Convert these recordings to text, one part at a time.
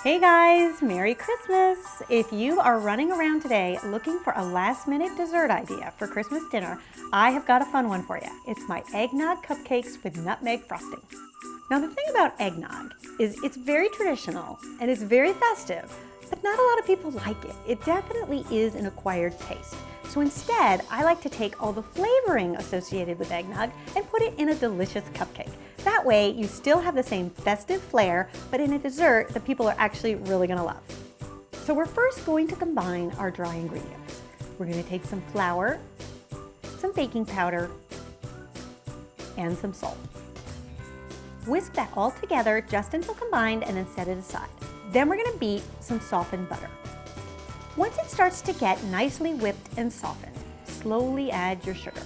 Hey guys, Merry Christmas! If you are running around today looking for a last-minute dessert idea for Christmas dinner, I have got a fun one for you. It's my eggnog cupcakes with nutmeg frosting. Now the thing about eggnog is it's very traditional and it's very festive, but not a lot of people like it. It definitely is an acquired taste. So instead, I like to take all the flavoring associated with eggnog and put it in a delicious cupcake. That way, you still have the same festive flair, but in a dessert that people are actually really gonna love. So we're first going to combine our dry ingredients. We're gonna take some flour, some baking powder, and some salt. Whisk that all together just until combined and then set it aside. Then we're gonna beat some softened butter. Once it starts to get nicely whipped and softened, slowly add your sugar.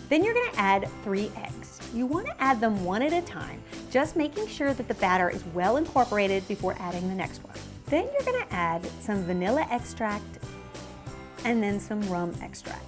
Then you're gonna add 3 eggs. You wanna add them one at a time, just making sure that the batter is well incorporated before adding the next one. Then you're gonna add some vanilla extract and then some rum extract.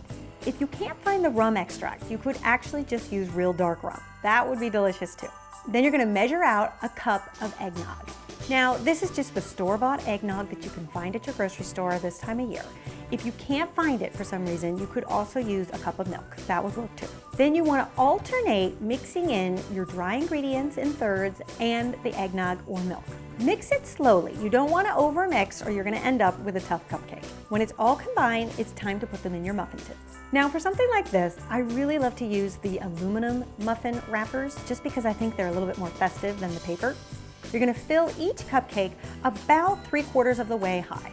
If you can't find the rum extract, you could actually just use real dark rum. That would be delicious too. Then you're gonna measure out a cup of eggnog. Now, this is just the store-bought eggnog that you can find at your grocery store this time of year. If you can't find it for some reason, you could also use a cup of milk. That would work too. Then you want to alternate mixing in your dry ingredients in thirds and the eggnog or milk. Mix it slowly. You don't want to overmix or you're going to end up with a tough cupcake. When it's all combined, it's time to put them in your muffin tins. Now for something like this, I really love to use the aluminum muffin wrappers just because I think they're a little bit more festive than the paper. You're going to fill each cupcake about 3/4 of the way high.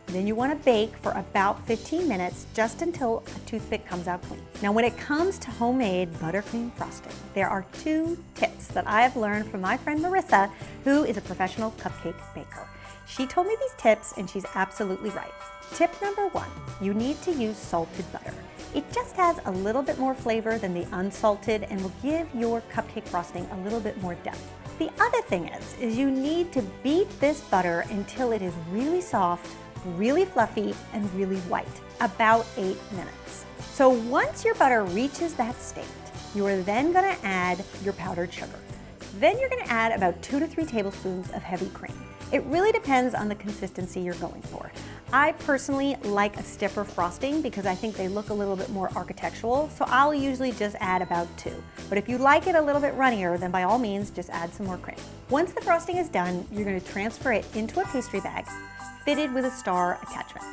Then you want to bake for about 15 minutes, just until a toothpick comes out clean. Now when it comes to homemade buttercream frosting, there are 2 tips that I have learned from my friend Marissa, who is a professional cupcake baker. She told me these tips and she's absolutely right. Tip number 1, you need to use salted butter. It just has a little bit more flavor than the unsalted and will give your cupcake frosting a little bit more depth. The other thing is you need to beat this butter until it is really soft, really fluffy, and really white, about 8 minutes. So once your butter reaches that state, you are then gonna add your powdered sugar. Then you're gonna add about 2 to 3 tablespoons of heavy cream. It really depends on the consistency you're going for. I personally like a stiffer frosting because I think they look a little bit more architectural, so I'll usually just add about 2. But if you like it a little bit runnier, then by all means, just add some more cream. Once the frosting is done, you're gonna transfer it into a pastry bag fitted with a star attachment.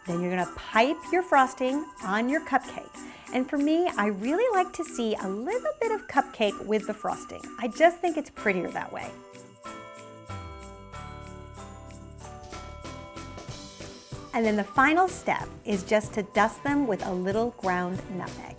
Then you're gonna pipe your frosting on your cupcake. And for me, I really like to see a little bit of cupcake with the frosting. I just think it's prettier that way. And then the final step is just to dust them with a little ground nutmeg.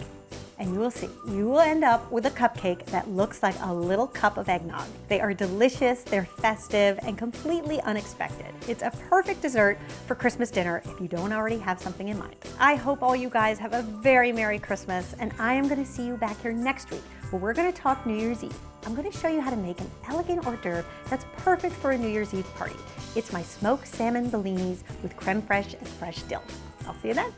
And you will see, you will end up with a cupcake that looks like a little cup of eggnog. They are delicious, they're festive, and completely unexpected. It's a perfect dessert for Christmas dinner if you don't already have something in mind. I hope all you guys have a very Merry Christmas, and I am gonna see you back here next week where we're gonna talk New Year's Eve. I'm gonna show you how to make an elegant hors d'oeuvre that's perfect for a New Year's Eve party. It's my smoked salmon bellinis with creme fraiche and fresh dill. I'll see you then.